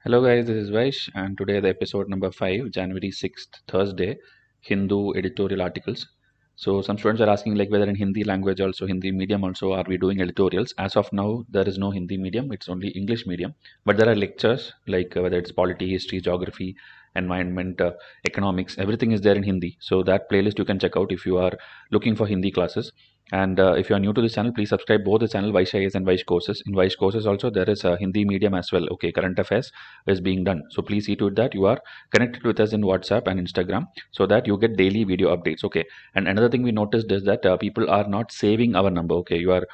Hello guys, this is Vysh and today the episode number 5, January 6th, Thursday, Hindu editorial articles. So some students are asking like whether in Hindi language also, Hindi medium also, are we doing editorials? As of now, there is no Hindi medium, it's only English medium. But there are lectures like whether it's polity, history, geography, environment, economics, everything is there in Hindi. So that playlist you can check out if you are looking for Hindi classes. And if you are new to this channel, please subscribe both the channel Vysh IAS and Vysh courses. In Vysh courses also there is a Hindi medium as well. Okay, current affairs is being done. So please see to it that you are connected with us in WhatsApp and Instagram so that you get daily video updates. Okay. And another thing we noticed is that people are not saving our number. Okay, you are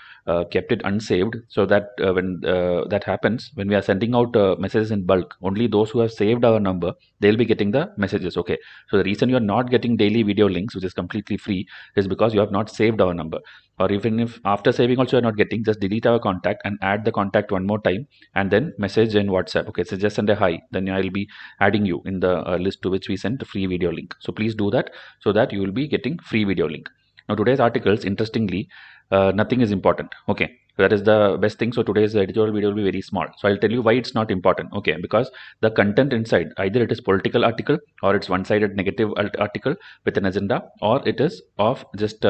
kept it unsaved so that when that happens, when we are sending out messages in bulk, only those who have saved our number, they'll be getting the messages. Okay. So the reason you are not getting daily video links, which is completely free, is because you have not saved our number. Or even if after saving also you're not getting, just delete our contact and add the contact one more time and then message in WhatsApp. Okay, so just send a hi, then I'll be adding you in the list to which we sent a free video link. So please do that so that you will be getting free video link. Now today's articles, interestingly, nothing is important. Okay, that is the best thing. So today's editorial video will be very small. So I'll tell you why it's not important. Okay, because the content inside, either it is political article or it's one-sided negative article with an agenda, or it is of just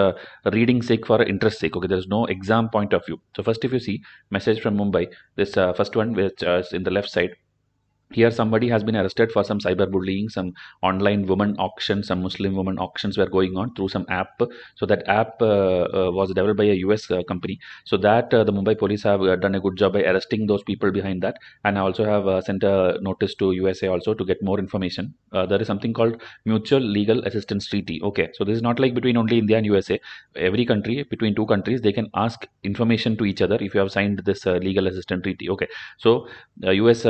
reading sake for interest sake. Okay, there's no exam point of view. So first, if you see message from Mumbai, this first one, which is in the left side, here somebody has been arrested for some cyberbullying, some online woman auction, some Muslim woman auctions were going on through some app. So that app was developed by a US company. So that the Mumbai police have done a good job by arresting those people behind that. And I also have sent a notice to USA also to get more information. There is something called mutual legal assistance treaty. Okay, so this is not like between only India and USA. Every country, between two countries, they can ask information to each other if you have signed this legal assistance treaty. Okay, so US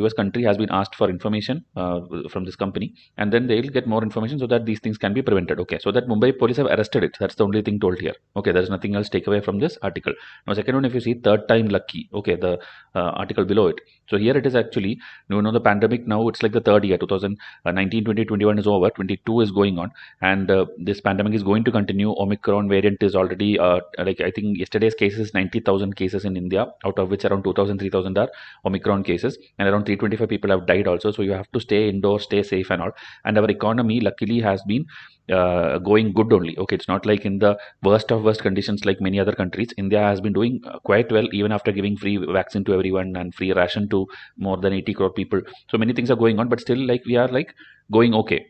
US country has been asked for information from this company, and then they'll get more information so that these things can be prevented. Okay, so that Mumbai police have arrested it. That's the only thing told here. Okay, there is nothing else take away from this article. Now, second one, if you see third time lucky. Okay, the article below it. So here it is actually, the pandemic now, it's like the third year, 2019, 20, 21 is over, 22 is going on, and this pandemic is going to continue. Omicron variant is already, like I think yesterday's cases, 90,000 cases in India, out of which around 2,000, 3,000 are Omicron cases, and around 325 people have died also. So you have to stay indoors, stay safe and all. And our economy luckily has been going good only. Okay, it's not like in the worst of worst conditions like many other countries. India has been doing quite well even after giving free vaccine to everyone and free ration to more than 80 crore people. So many things are going on, but still like we are like going okay.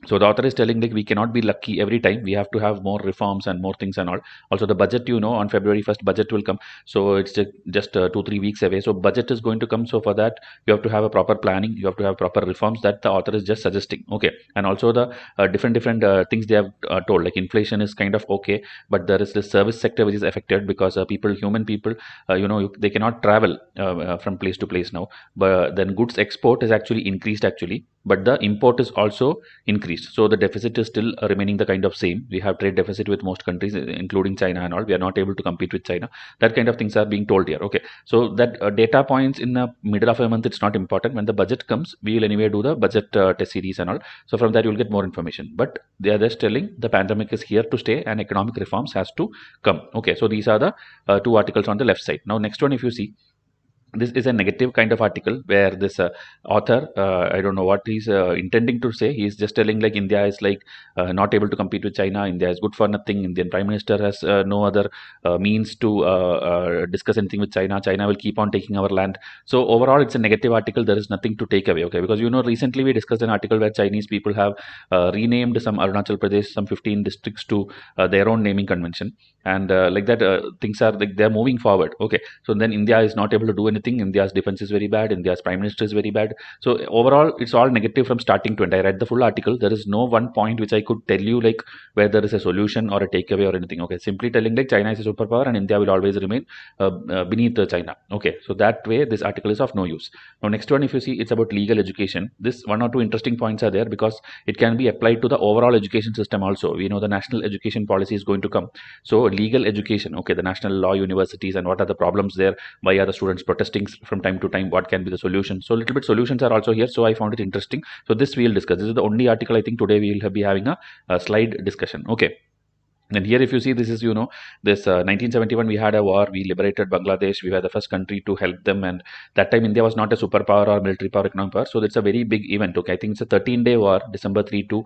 So the author is telling like we cannot be lucky every time. We have to have more reforms and more things and all. Also the budget, on February 1st budget will come. So it's just 2-3 weeks away. So budget is going to come. So for that you have to have a proper planning. You have to have proper reforms that the author is just suggesting. Okay, and also the different things they have told. Like inflation is kind of okay, but there is this service sector which is affected because human people, they cannot travel from place to place now. But then goods export is actually increased actually, but the import is also increased. So the deficit is still remaining the kind of same. We have trade deficit with most countries, including China and all. We are not able to compete with China. That kind of things are being told here. Okay, so that data points in the middle of a month, it's not important. When the budget comes, we will anyway do the budget test series and all. So from that you will get more information. But they are just telling the pandemic is here to stay and economic reforms has to come. Okay, so these are the two articles on the left side. Now next one, if you see, this is a negative kind of article where this author, I don't know what he's intending to say. He's just telling like India is like not able to compete with China. India is good for nothing. Indian prime minister has no other means to discuss anything with China. China will keep on taking our land. So overall it's a negative article. There is nothing to take away. Okay, because recently we discussed an article where Chinese people have renamed some Arunachal Pradesh, some 15 districts to their own naming convention, and like that things are like they're moving forward. Okay, so then India is not able to do anything. India's defense is very bad. India's prime minister is very bad. So overall it's all negative from starting to end. I read the full article. There is no one point which I could tell you like where there is a solution or a takeaway or anything. Okay, simply telling like China is a superpower and India will always remain beneath China. Okay, so that way this article is of no use. Now next one, if you see, it's about legal education. This one or two interesting points are there because it can be applied to the overall education system also. We know the national education policy is going to come. So legal education, okay, the national law universities, and what are the problems there? Why are the students protesting from time to time? What can be the solution? So a little bit solutions are also here. So I found it interesting. So this we will discuss. This is the only article I think today we will be having a slide discussion. Okay. And here, if you see, this is, this 1971, we had a war, we liberated Bangladesh, we were the first country to help them. And that time, India was not a superpower or military power, economic power. So it's a very big event. Okay, I think it's a 13-day war, December 3 to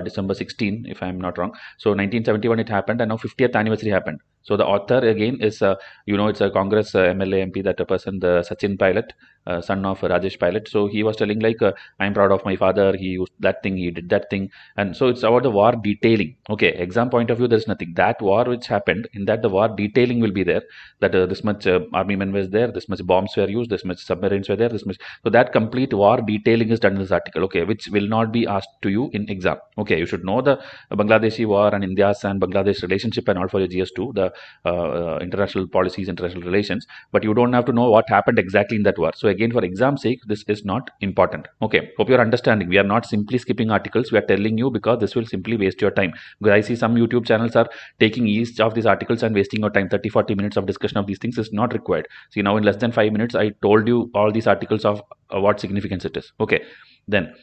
December 16, if I'm not wrong. So 1971, it happened, and now 50th anniversary happened. So the author again is, it's a Congress MLA MP, that a person, the Sachin Pilot, son of Rajesh Pilot. So he was telling like, I'm proud of my father. He used that thing, he did that thing. And so it's about the war detailing. Okay, exam point of view, there's nothing. That war which happened, in that the war detailing will be there. That this much army men was there, this much bombs were used, this much submarines were there, this much. So that complete war detailing is done in this article. Okay, which will not be asked to you in exam. Okay, you should know the Bangladeshi war and India's and Bangladesh relationship and all for your GS2, the international policies, international relations. But you don't have to know what happened exactly in that war. So again, for exam sake, this is not important. Okay, hope you're understanding. We are not simply skipping articles. We are telling you because this will simply waste your time. Because I see some YouTube channels are taking each of these articles and wasting your time. 30-40 minutes of discussion of these things is not required. See, now in less than 5 minutes, I told you all these articles of what significance it is. Okay, then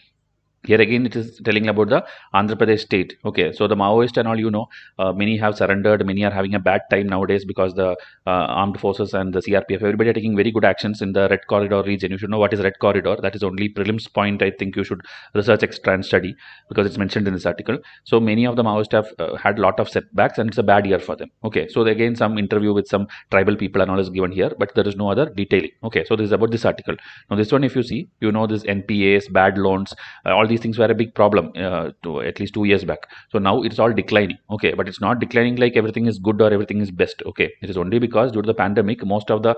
here again, it is telling about the Andhra Pradesh state. Okay, so the Maoist and all, many have surrendered. Many are having a bad time nowadays because the armed forces and the CRPF, everybody are taking very good actions in the Red Corridor region. You should know what is Red Corridor. That is only prelims point. I think you should research extra and study because it's mentioned in this article. So many of the Maoists have had a lot of setbacks, and it's a bad year for them. Okay, so again, some interview with some tribal people and all is given here, but there is no other detailing. Okay, so this is about this article. Now this one, if you see, this NPAs, bad loans, all these things were a big problem to at least 2 years back. So now it's all declining. Okay, but it's not declining like everything is good or everything is best. Okay, it is only because due to the pandemic, most of the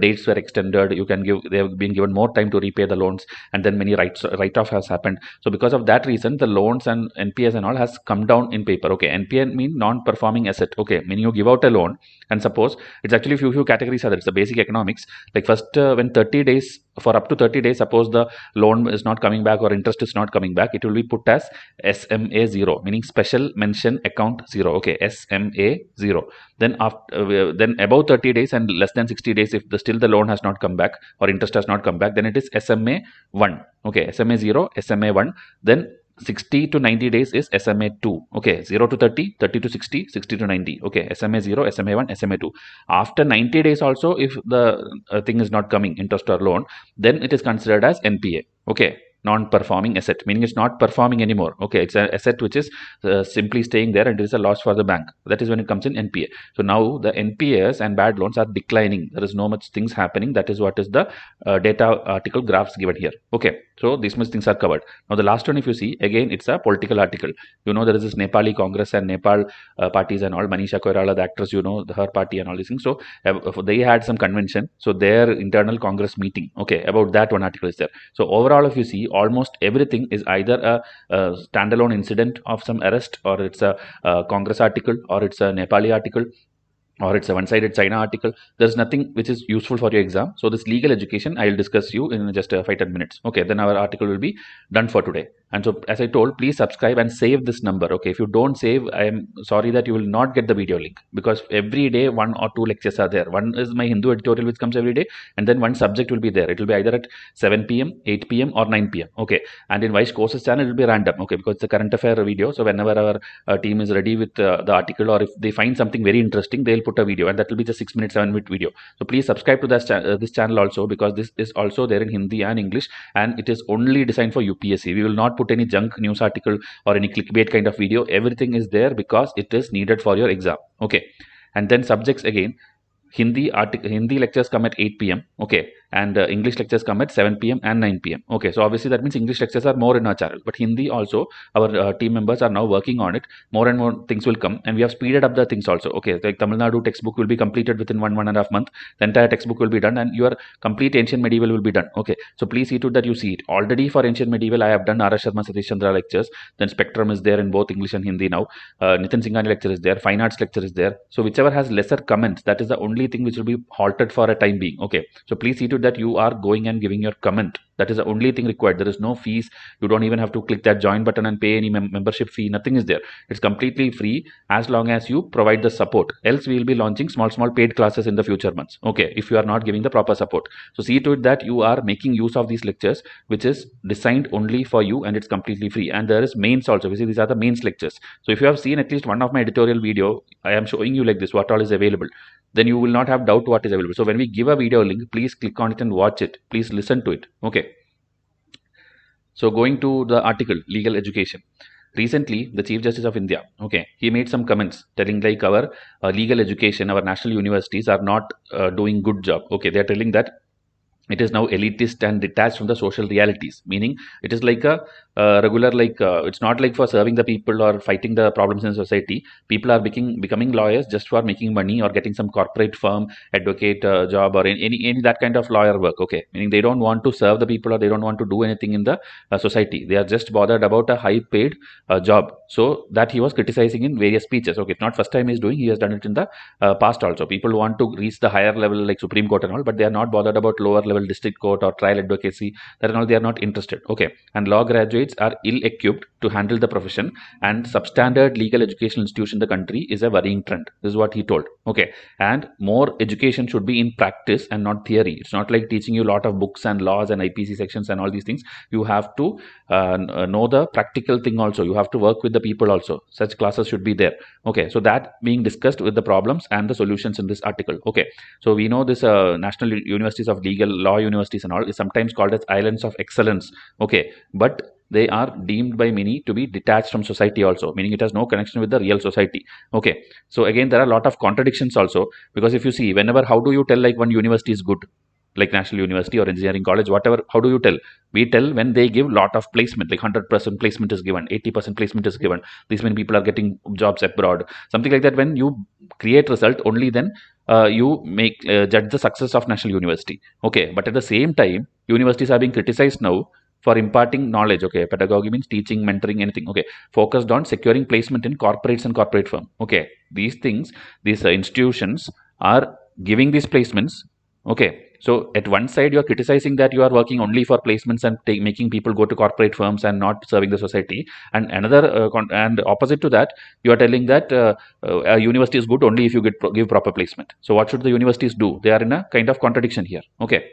dates were extended. They have been given more time to repay the loans, and then many write-off has happened. So because of that reason, the loans and NPS and all has come down in paper. Okay, NPA mean non-performing asset. Okay, when you give out a loan, and suppose it's actually few categories are there. It's the basic economics. Like first, when 30 days, for up to 30 days, suppose the loan is not coming back or interest is not coming back, it will be put as SMA 0, meaning special mention account 0. Okay, SMA 0. Then after then above 30 days and less than 60 days, if still the loan has not come back or interest has not come back, then it is SMA 1. Okay, SMA 0, SMA 1. Then 60 to 90 days is SMA 2. Okay, 0 to 30, 30 to 60, 60 to 90. Okay, SMA 0, SMA 1, SMA 2. After 90 days also, if the thing is not coming, interest or loan, then it is considered as NPA. Okay, non-performing asset, meaning it's not performing anymore. Okay, it's an asset which is simply staying there and it is a loss for the bank. That is when it comes in NPA. So now the NPAs and bad loans are declining. There is no much things happening. That is what is the data article graphs given here. Okay, so these much things are covered. Now the last one, if you see, again it's a political article. There is this Nepali Congress and Nepal parties and all. Manisha Koirala, the actress, her party and all these things. So they had some convention. So their internal Congress meeting. Okay, about that one article is there. So overall, if you see, almost everything is either a standalone incident of some arrest, or it's a Congress article, or it's a Nepali article, or it's a one-sided China article. There's nothing which is useful for your exam. So this legal education, I'll discuss you in just 5-10 minutes. Okay, then our article will be done for today. And so as I told, please subscribe and save this number. Okay, if you don't save, I am sorry that you will not get the video link, because every day 1 or 2 lectures are there. One is my Hindu editorial which comes every day, and then one subject will be there. It will be either at 7 p.m., 8 p.m. or 9 p.m. Okay, and in Vysh courses channel it will be random. Okay, because it's a current affair video. So whenever our team is ready with the article, or if they find something very interesting, they'll put a video, and that will be just 6 minutes, 7-minute video. So please subscribe to this channel also, because this is also there in Hindi and English, and it is only designed for UPSC. We will not put any junk news article or any clickbait kind of video. Everything is there because it is needed for your exam. Okay, and then subjects again. Hindi lectures come at 8 p.m. Okay, and English lectures come at 7 p.m. and 9 p.m. Okay, so obviously that means English lectures are more in our channel, but Hindi also, our team members are now working on it. More and more things will come, and we have speeded up the things also. Okay, like Tamil Nadu textbook will be completed within 1.5 month. The entire textbook will be done, and your complete ancient medieval will be done. Okay, so please see to that you see it. Already for ancient medieval, I have done R.S. Sharma, Satish Chandra lectures. Then Spectrum is there in both English and Hindi now. Nitin Singhani lecture is there. Fine Arts lecture is there. So whichever has lesser comments, that is the only only thing which will be halted for a time being. Okay, so please see to it that you are going and giving your comment. That is the only thing required. There is no fees. You don't even have to click that join button and pay any membership fee. Nothing is there. It's completely free as long as you provide the support. Else we will be launching small paid classes in the future months. Okay, if you are not giving the proper support. So see to it that you are making use of these lectures, which is designed only for you, and it's completely free. And there is mains also. You see, these are the mains lectures. So if you have seen at least one of my editorial video, I am showing you like this what all is available. Then you will not have doubt what is available. So when we give a video link, please click on it and watch it. Please listen to it. Okay. So going to the article, legal education. Recently, the Chief Justice of India, okay, he made some comments telling like our legal education, our national universities are not doing good job. Okay, they are telling that it is now elitist and detached from the social realities, meaning it is like a regular, like it's not like for serving the people or fighting the problems in society. People are becoming lawyers just for making money or getting some corporate firm advocate job or any that kind of lawyer work. Okay, meaning they don't want to serve the people or they don't want to do anything in the society. They are just bothered about a high paid job. So that he was criticizing in various speeches. Okay, it's not first time he's doing, he has done it in the past also. People want to reach the higher level like Supreme Court and all, but they are not bothered about lower level district court or trial advocacy. That and all, they are not interested. Okay, and law graduates are ill-equipped to handle the profession, and substandard legal educational institution in the country is a worrying trend. This is what he told. Okay, and more education should be in practice and not theory. It's not like teaching you a lot of books and laws and IPC sections and all these things. You have to know the practical thing also. You have to work with the people also. Such classes should be there. Okay, so that being discussed with the problems and the solutions in this article. Okay, so we know this national universities of legal law universities and all is sometimes called as islands of excellence. Okay, but they are deemed by many to be detached from society also, meaning it has no connection with the real society. Okay, so again there are a lot of contradictions also, because if you see, whenever, how do you tell like one university is good, like national university or engineering college, whatever, how do you tell? We tell when they give lot of placement, like 100% placement is given, 80% placement is given, these many people are getting jobs abroad, something like that. When you create result, only then you make judge the success of national university. Okay, but at the same time, universities are being criticized now for imparting knowledge. Okay, pedagogy means teaching, mentoring, anything. Okay, focused on securing placement in corporates and corporate firm. Okay, these things, these institutions are giving these placements. Okay, so at one side you are criticizing that you are working only for placements and making people go to corporate firms and not serving the society, and another and opposite to that, you are telling that a university is good only if you give proper placement. So what should the universities do? They are in a kind of contradiction here. Okay,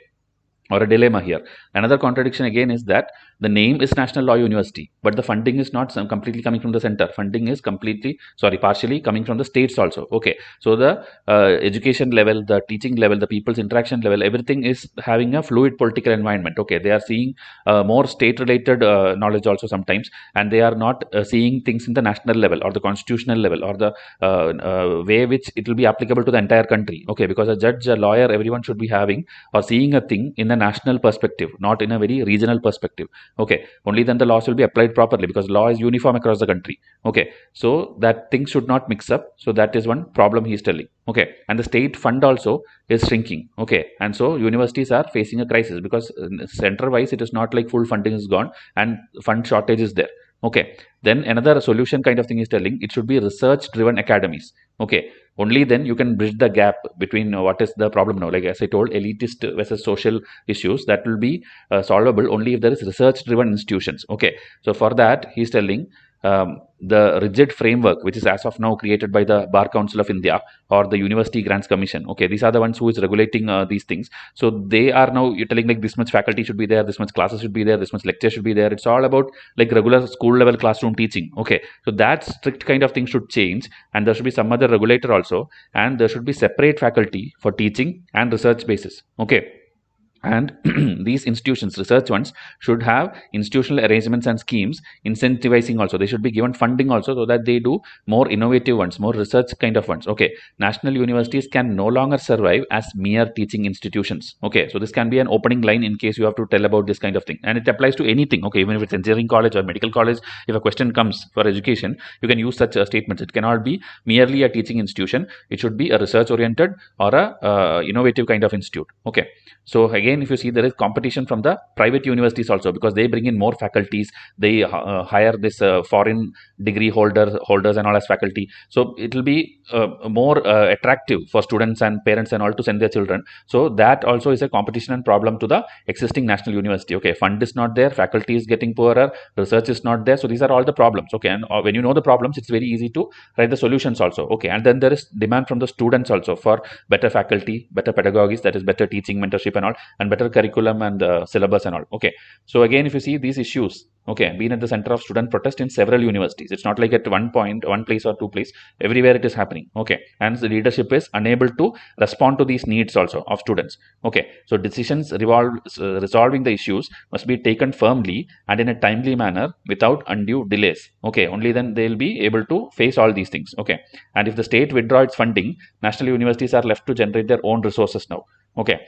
or a dilemma here. Another contradiction again is that the name is National Law University, but the funding is not completely coming from the center. Funding is partially coming from the states also. Okay, so the education level, the teaching level, the people's interaction level, everything is having a fluid political environment. Okay, they are seeing more state-related knowledge also sometimes, and they are not seeing things in the national level or the constitutional level or the way which it will be applicable to the entire country. Okay, because a judge, a lawyer, everyone should be having or seeing a thing in the national perspective, not in a very regional perspective. Okay, only then the laws will be applied properly, because law is uniform across the country. Okay, so that things should not mix up. So that is one problem he is telling. Okay, and the state fund also is shrinking. Okay, and so universities are facing a crisis, because center wise it is not like full funding is gone and fund shortage is there. Okay, then another solution kind of thing is telling it should be research driven academies. Okay, only then you can bridge the gap between what is the problem now, like as I told, elitist versus social issues, that will be solvable only if there is research driven institutions. Okay, so for that he's telling the rigid framework which is as of now created by the Bar Council of India or the University Grants Commission. Okay, these are the ones who is regulating these things. So they are now, you're telling like this much faculty should be there, this much classes should be there, this much lecture should be there. It's all about like regular school level classroom teaching. Okay, so that strict kind of thing should change, and there should be some other regulator also, and there should be separate faculty for teaching and research basis. Okay, and these institutions, research ones, should have institutional arrangements and schemes incentivizing also. They should be given funding also, so that they do more innovative ones, more research kind of ones. Okay, national universities can no longer survive as mere teaching institutions. Okay, so this can be an opening line in case you have to tell about this kind of thing, and it applies to anything. Okay, even if it's engineering college or medical college, if a question comes for education, you can use such statements. It cannot be merely a teaching institution. It should be a research oriented or a innovative kind of institute. Okay, so again again, if you see, there is competition from the private universities also, because they bring in more faculties. They hire this foreign degree holders and all as faculty. So it will be more attractive for students and parents and all to send their children. So that also is a competition and problem to the existing national university. Okay, fund is not there, faculty is getting poorer, research is not there. So these are all the problems. Okay, and when you know the problems, it's very easy to write the solutions also. Okay, and then there is demand from the students also for better faculty, better pedagogies, that is better teaching, mentorship and all, and better curriculum and syllabus and all. Okay, so again, if you see these issues, okay, been at the center of student protest in several universities. It's not like at one point, one place or two place, everywhere it is happening. Okay, and the leadership is unable to respond to these needs also of students. Okay, so decisions resolving the issues must be taken firmly and in a timely manner without undue delays. Okay, only then they'll be able to face all these things. Okay, and if the state withdraw its funding, national universities are left to generate their own resources now. Okay,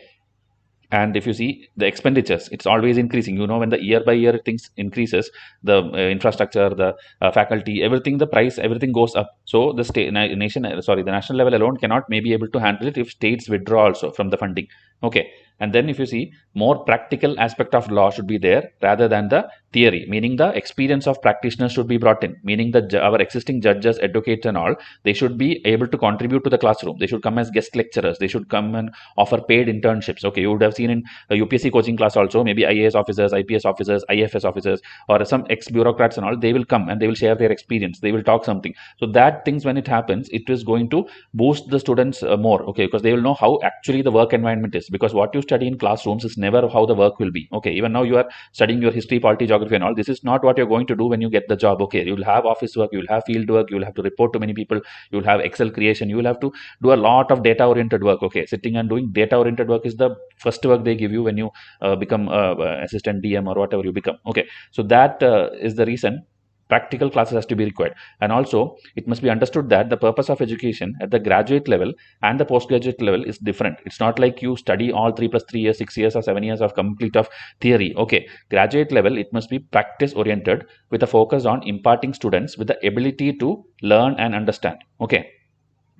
and if you see the expenditures, it's always increasing. When the year by year things increases, the infrastructure, the faculty, everything, the price, everything goes up. So the the national level alone cannot maybe able to handle it if states withdraw also from the funding. Okay, and then if you see, more practical aspect of law should be there rather than the theory, meaning the experience of practitioners should be brought in, meaning that our existing judges, advocates and all, they should be able to contribute to the classroom. They should come as guest lecturers, they should come and offer paid internships. Okay, you would have seen in a UPSC coaching class also, maybe IAS officers, IPS officers, IFS officers, or some ex-bureaucrats and all, they will come and they will share their experience, they will talk something. So that things, when it happens, it is going to boost the students more. Okay, because they will know how actually the work environment is, because what you study in classrooms is never how the work will be. Okay, even now you are studying your history, polity, geography and all, this is not what you're going to do when you get the job. Okay, you will have office work, you will have field work, you will have to report to many people, you will have Excel creation, you will have to do a lot of data oriented work. Okay, sitting and doing data oriented work is the first work they give you when you become assistant DM or whatever you become. Okay, so that is the reason practical classes has to be required. And also it must be understood that the purpose of education at the graduate level and the postgraduate level is different. It's not like you study all 3 plus 3 years, 6 years or 7 years of complete of theory. Okay, graduate level, it must be practice oriented with a focus on imparting students with the ability to learn and understand. Okay,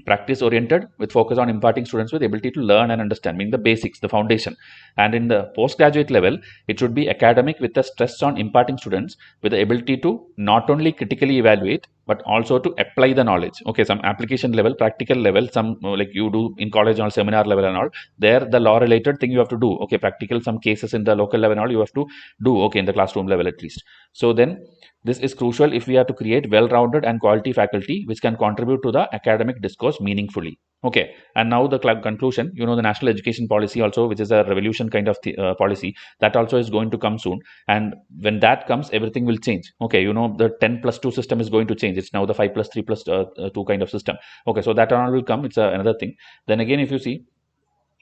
practice oriented with focus on imparting students with ability to learn and understand, meaning the basics, the foundation. And in the postgraduate level, it should be academic with the stress on imparting students with the ability to not only critically evaluate but also to apply the knowledge. Okay, some application level, practical level, some like you do in college or seminar level and all, there the law related thing you have to do. Okay, practical, some cases in the local level and all you have to do. Okay, in the classroom level at least. So then this is crucial if we are to create well-rounded and quality faculty which can contribute to the academic discourse meaningfully. Okay, and now the conclusion, the national education policy also, which is a revolution kind of policy, that also is going to come soon. And when that comes, everything will change. Okay, the 10 plus 2 system is going to change. It's now the 5 plus 3 plus 2 kind of system. Okay, so that all will come. It's another thing. Then again, if you see,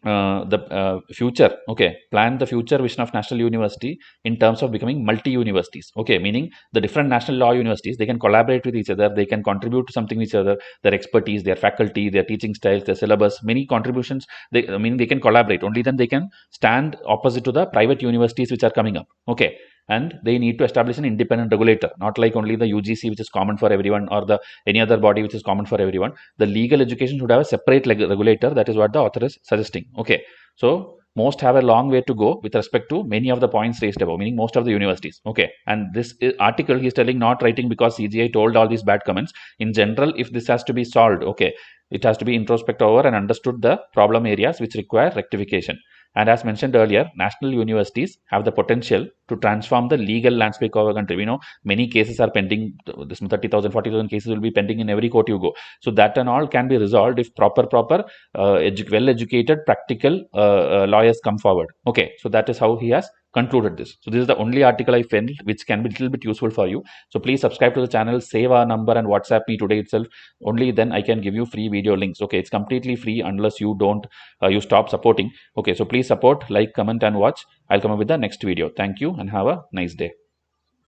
the future, okay, plan the future vision of national university in terms of becoming multi universities. Okay, meaning the different national law universities, they can collaborate with each other, they can contribute to something with each other, their expertise, their faculty, their teaching styles, their syllabus, many contributions. They can collaborate. Only then they can stand opposite to the private universities which are coming up. Okay, and they need to establish an independent regulator, not like only the UGC, which is common for everyone, or the any other body which is common for everyone. The legal education should have a separate regulator. That is what the author is suggesting. Okay, so most have a long way to go with respect to many of the points raised above, meaning most of the universities. Okay, and this article he is telling, not writing because CGI told all these bad comments. In general, if this has to be solved, okay, it has to be introspect over and understood the problem areas which require rectification. And as mentioned earlier, national universities have the potential to transform the legal landscape of our country. We know many cases are pending. This 30,000, 40,000 cases will be pending in every court you go. So that and all can be resolved if proper, well-educated, practical lawyers come forward. Okay, so that is how he has concluded this. So this is the only article I felt which can be a little bit useful for you. So please subscribe to the channel, save our number and WhatsApp me today itself. Only then I can give you free video links. Okay, it's completely free unless you don't you stop supporting. Okay, so please support, like, comment and watch. I'll come up with the next video. Thank you and have a nice day.